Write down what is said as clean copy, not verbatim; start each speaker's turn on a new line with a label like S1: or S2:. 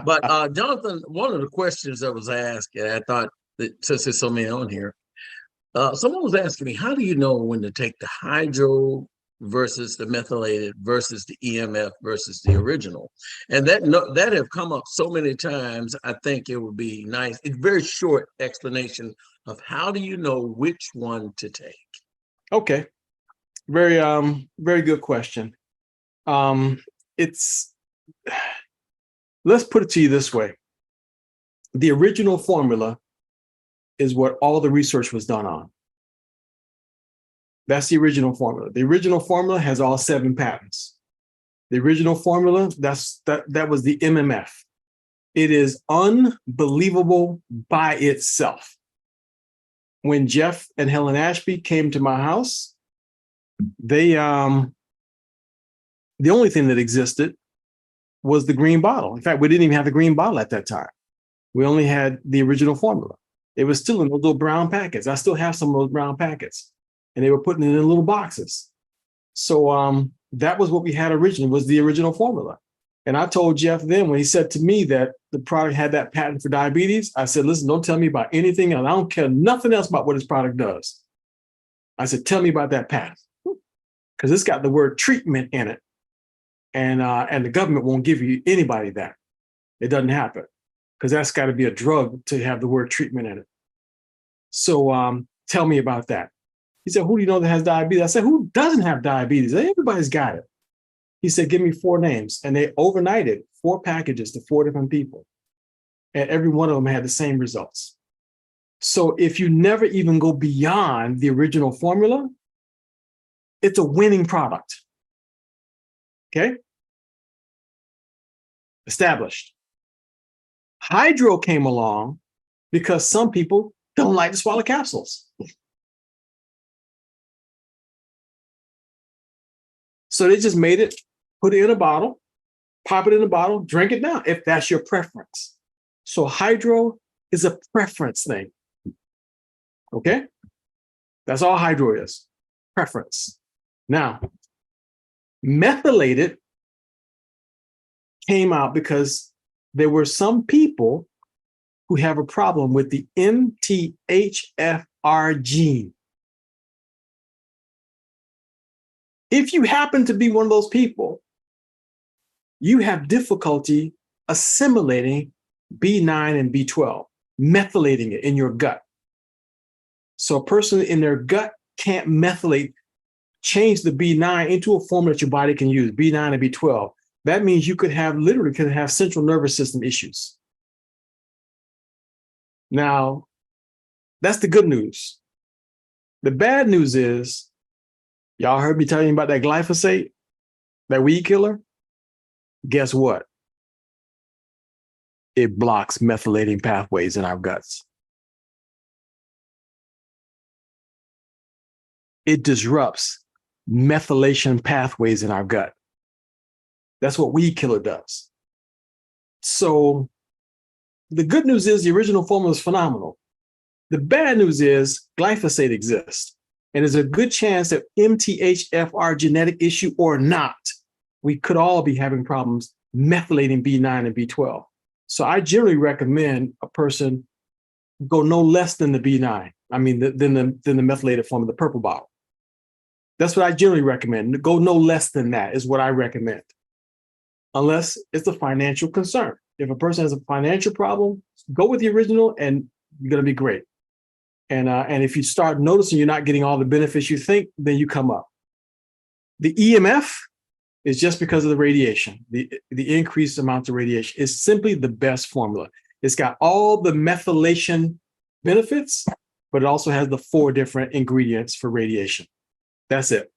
S1: But Jonathan, one of the questions that was asked, and I thought that since there's so many on here, someone was asking me, how do you know when to take the hydro versus the methylated versus the EMF versus the original? And that have come up so many times. I think it would be nice. It's very short explanation of how do you know which one to take?
S2: Okay. Very good question. Let's put it to you this way. The original formula is what all the research was done on. That's the original formula. The original formula has all 7 patents. The original formula, that was the MMF. It is unbelievable by itself. When Jeff and Helen Ashby came to my house, the only thing that existed was the green bottle. In fact, we didn't even have the green bottle at that time. We only had the original formula. It was still in those little brown packets. I still have some of those brown packets, and they were putting it in little boxes. So that was what we had originally, was the original formula. And I told Jeff then, when he said to me that the product had that patent for diabetes, I said, listen, don't tell me about anything else. I don't care nothing else about what this product does. I said, tell me about that patent, because it's got the word treatment in it. And the government won't give you anybody that. It doesn't happen, because that's got to be a drug to have the word treatment in it. So tell me about that. He said, who do you know that has diabetes? I said, who doesn't have diabetes? Everybody's got it. He said, give me 4 names. And they overnighted 4 packages to 4 different people. And every one of them had the same results. So if you never even go beyond the original formula, it's a winning product. Okay? Established. Hydro came along because some people don't like to swallow capsules. So they just made it, put it in a bottle, pop it in a bottle, drink it down, if that's your preference. So hydro is a preference thing. Okay? That's all hydro is, preference. Now, methylated came out because there were some people who have a problem with the MTHFR gene. If you happen to be one of those people, you have difficulty assimilating B9 and B12, methylating it in your gut. So a person in their gut can't methylate, change the B9 into a form that your body can use, B9 and B12. That means you could have central nervous system issues. Now, that's the good news. The bad news is, y'all heard me telling you about that glyphosate, that weed killer? Guess what? It blocks methylating pathways in our guts. It disrupts methylation pathways in our gut. That's what weed killer does. So the good news is the original formula is phenomenal. The bad news is glyphosate exists. And there's a good chance that MTHFR genetic issue or not, we could all be having problems methylating B9 and B12. So I generally recommend a person go no less than the B9. Than the methylated form of the purple bottle. That's what I generally recommend. Go no less than that is what I recommend. Unless it's a financial concern. If a person has a financial problem, go with the original and you're going to be great. And if you start noticing you're not getting all the benefits you think, then you come up. The EMF is just because of the radiation. The increased amounts of radiation is simply the best formula. It's got all the methylation benefits, but it also has the 4 different ingredients for radiation. That's it.